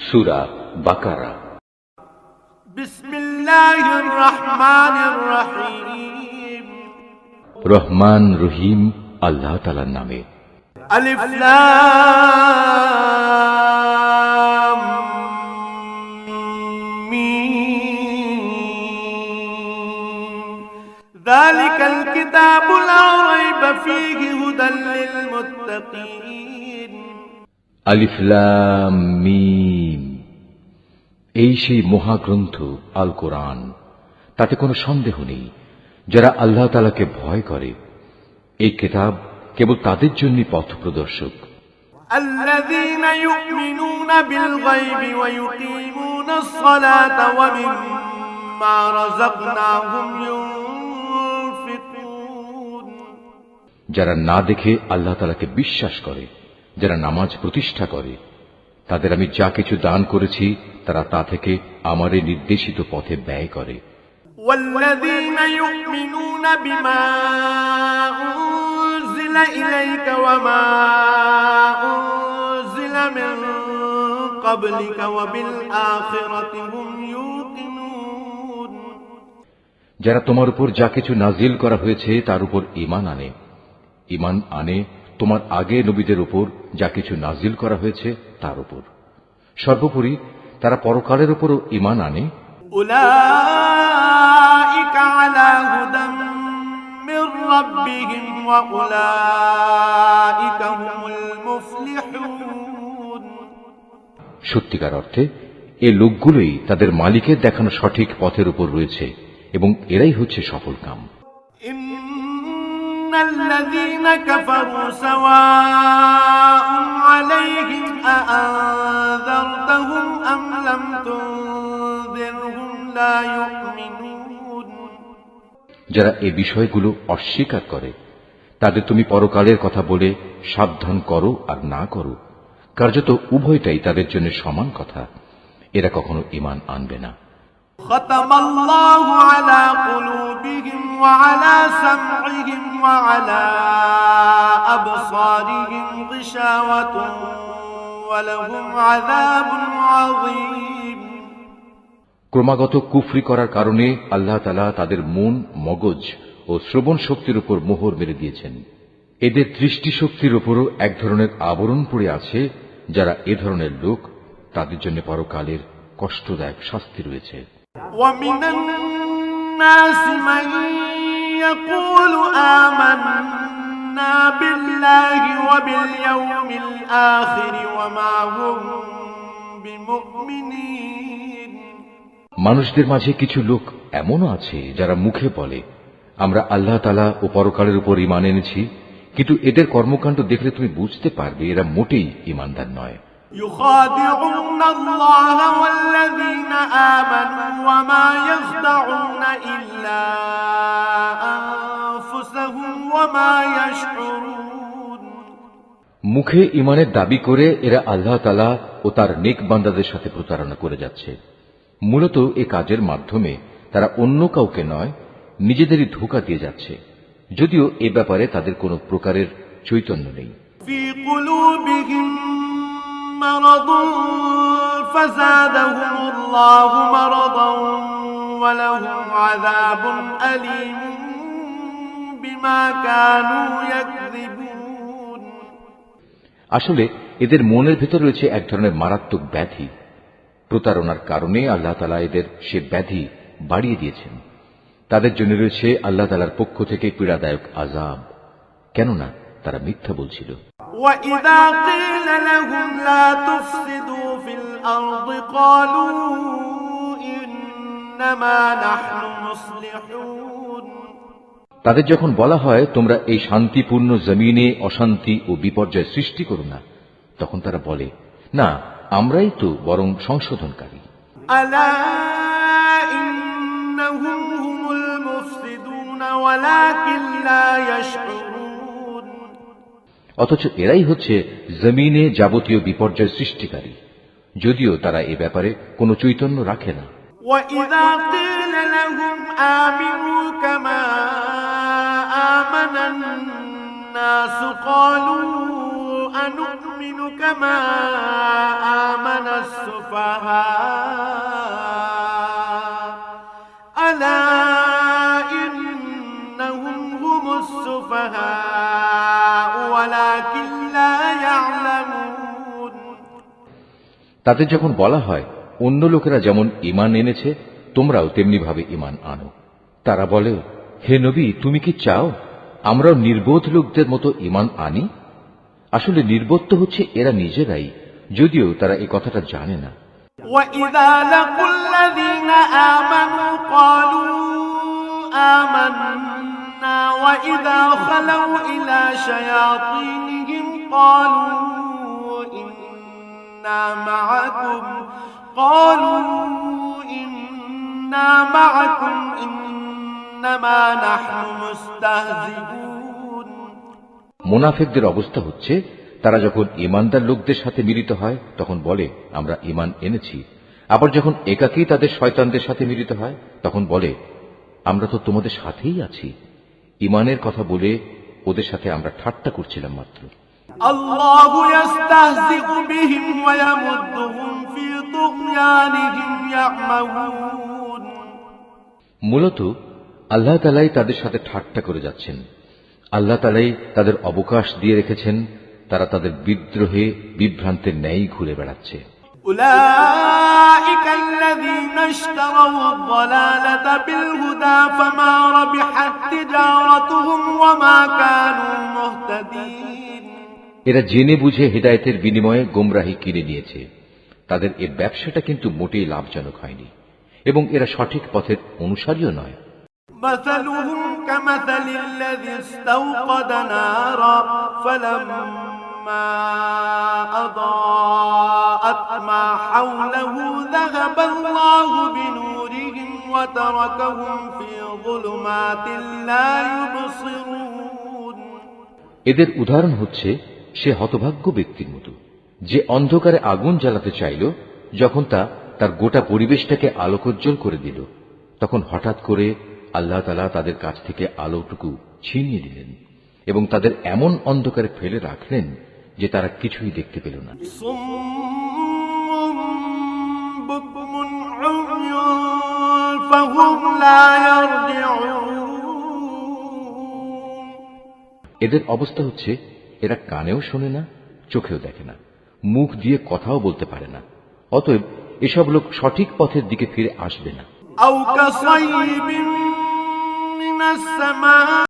সূরা বাকারা। বিসমিল্লাহির রহমানির রহিম। রহমান রহিম আল্লাহ তাআলার নামে। আলিফ লাম মিম। যালিকাল কিতাবু লা রাইবা ফীহি হুদাল লিল মুত্তাকিন। আলিফ লাম মিম, এই সেই মহাগ্রন্থ আল কোরআন, তাতে কোনো সন্দেহ নেই যারা আল্লাহ তাআলাকে ভয় করে। এই কিতাব কেবল তাদের জন্য পথ প্রদর্শক। আল্লাযীনা ইউমিনুনা বিল গায়বি ওয়া ইউকিমুনাস সালাতা ওয়া মিম্মা রাযাকনাহুম ইউনফিকুন। যারা না দেখে আল্লাহ তাআলাকে বিশ্বাস করে, যারা নামাজ প্রতিষ্ঠা করে, তাদের আমি যা কিছু দান করেছি তারা তা থেকে আমারে নির্দেশিত পথে ব্যয় করে। ওয়াল্লাযীনা ইউমিনুনা বিমা উনজিলা ইলাইকা ওয়া মা উনজিলা মিন ক্বাবলিকা ওয়া বিল আখিরাতি হুম ইউকিনুন। যারা তোমার উপর যা কিছু নাজিল করা হয়েছে তার উপর ঈমান আনে তোমার আগে নবীদের উপর যা কিছু নাজিল করা হয়েছে তার উপর। সর্বোপরি তারা পরকালের উপরও ঈমান আনে। উলাইকা আলা হুদাম মির রাব্বিহিম ওয়া উলাইকা হুমুল মুফলিহুন। সত্যিকার অর্থে এই লোকগুলোই তাদের মালিকের দেখানো সঠিক পথের উপর রয়েছে এবং এরাই হচ্ছে সফলকাম। الذين كفروا سواء عليهم أأنذرتهم أم لم تنذرهم لا يؤمنون। যারা এই বিষয়গুলো অস্বীকার করে তাদের তুমি পরকালের কথা বলে সাবধান করো আর না করো, কার্যত উভয়টাই তাদের জন্য সমান কথা। এরা কখনো ঈমান আনবে না। ختم الله على قلوبهم وعلى سمعهم وعلى أبصارهم غشاوة ولهم عذاب عظيم। ক্রমাগত কুফরি করার কারণে আল্লাহ তাআলা তাদের মন, মগজ ও শ্রবণ শক্তির উপর মোহর মেরে দিয়েছেন। এদের দৃষ্টিশক্তির উপরও এক ধরনের আবরণ পড়ে আছে। যারা এ ধরনের লোক, তাদের জন্য পরকালের কষ্টদায়ক শাস্তি রয়েছে। ومن الناس من يقول آمنا بالله وباليوم الآخر وما هم بمؤمنين। মানুষদের মাঝে কিছু লোক এমনও আছে যারা মুখে বলে আমরা আল্লাহ তাআলা ও পরকালের উপর ঈমান এনেছি, কিন্তু এদের কর্মকাণ্ড দেখলে তুমি বুঝতে পারবে এরা মোটেই ঈমানদার নয়। يخادعون الله والذين آمنوا وما يخدعون إلا أنفسهم وما يشعرون। মুখে ঈমানের দাবি করে এরা আল্লাহ তাআলা ও তার নেক বান্দাদের সাথে প্রতারণা করে যাচ্ছে। মূলত এ কাজের মাধ্যমে তারা অন্য কাউকে নয়, নিজেদেরই ধোঁকা দিয়ে যাচ্ছে, যদিও এ ব্যাপারে তাদের কোনো প্রকারের চৈতন্য নেই। في قلوبهم مرض فزادهم الله مرضا ولهم عذاب أليم بما كانوا يكذبون। আসলে এদের মনের ভেতর রয়েছে এক ধরনের মারাত্মক ব্যাধি। প্রতারণার কারণে আল্লাহ তাআলা এদের সে ব্যাধি বাড়িয়ে দিয়েছেন। তাদের জন্য রয়েছে আল্লাহ তাআলার পক্ষ থেকে পীড়াদায়ক আযাব, কেননা তারা মিথ্যা বলছিল। وَإِذَا قِيلَ لَهُمْ لَا تُفْسِدُوا فِي الْأَرْضِ قَالُوا إِنَّمَا نَحْنُ مُصْلِحُونَ। তাদের যখন বলা হয় তোমরা এই শান্তিপূর্ণ জমিনে অশান্তি ও বিপর্যয় সৃষ্টি করো না, তখন তারা বলে না, আমরাই তো বরং সংশোধনকারী। أَلَا إِنَّهُمْ هُمُ الْمُفْسِدُونَ وَلَكِنْ لَا يَشْعُرُونَ। অথচ এরাই হচ্ছে জমিনে যাবতীয় বিপর্যয় সৃষ্টিকারী, যদিও তারা এ ব্যাপারে কোনো চৈতন্য রাখে না। وَإِذَا قِيلَ لَهُمْ آمِنُوا كَمَا آمَنَ النَّاسُ قَالُوا أَنُؤْمِنُ كَمَا آمَنَ السُّفَهَاءُ السفهاء ألا إنهم هم السفهاء ولكن لا يعلمون তাদের যখন বলা হয় অন্য লোকেরা যেমন ঈমান এনেছে তোমরাও তেমনি ভাবে ঈমান আনো, তারা বলে, হে নবী, তুমি কি চাও আমরাও নির্বোধ লোকদের মতো ঈমান আনি? আসলে নির্বোধ তো হচ্ছে এরা নিজেরাই, যদিও তারা এই কথাটা জানে না। وَإِذَا لَقُوا الَّذِينَ آمَنُوا قَالُوا آمَنَّا وَإِذَا خَلَوْا إِلَى شَيَاطِينِهِمْ قَالُوا إِنَّا مَعَكُمْ إِنَّمَا نَحْنُ مُسْتَهْزِئُونَ মুনাফিকদের অবস্থা হচ্ছে, তারা যখন ঈমানদার লোকদের সাথে মিলিত হয় তখন বলে আমরা ঈমান এনেছি, আবার যখন একাকী তাদের শয়তানদের সাথে মিলিত হয় তখন বলে আমরা তো তোমাদের সাথেই আছি। ঈমানের কথা বলে ওদের সাথে আমরা ঠাট্টা করছিলাম মাত্র। আল্লাহু ইস্তাহজিউ বিহিম ওয়া ইয়ামুদ্দুহুম ফি তুগয়ানিহিম ইয়ামাহুন। মূলত আল্লাহ তাআলাই তাদের সাথে ঠাট্টা করে যাচ্ছেন। আল্লাহ তাআলাই তাদের অবকাশ দিয়ে রেখেছেন, তারা তাদের বিদ্রোহে বিভ্রান্তের ন্যায় ঘুরে বেড়াচ্ছে। উলাইকা আল্লাযীনা ইশতারাউ আদ-দালালাতা বিল হুদা ফামা রাবিহাত তিজারাতুহুম ওয়া মা কানু মুহতাদিন। এরা জেনে বুঝে হিদায়াতের বিনিময়ে গোমরাহি কিনে নিয়েছে, তাদের এই ব্যবসাটা কিন্তু মোটেই লাভজনক হয়নি এবং এরা সঠিক পথের অনুসারীও নয়। مثلهم كمثل الذي استوقد نارا فلما أضاءت ما حوله ذهب الله بنورهم وتركهم في ظلمات لا يبصرون। এদের উদাহরণ হচ্ছে সে হতভাগ্য ব্যক্তির মতো যে অন্ধকারে আগুন জ্বালাতে চাইল, যখন তা তার গোটা পরিবেশটাকে আলোকোজ্জ্বল করে দিল তখন হঠাৎ করে আল্লাহ তাআলা তাদের কাছ থেকে আলোটুকু ছিনিয়ে দিলেন এবং তাদের এমন অন্ধকারে ফেলে রাখলেন যে তারা কিছুই দেখতে পেল না। এদের অবস্থা হচ্ছে এরা কানেও শোনে না, চোখেও দেখে না, মুখ দিয়ে কথাও বলতে পারে না, অতএব এসব লোক সঠিক পথের দিকে ফিরে আসবে না। أو كصيب من السماء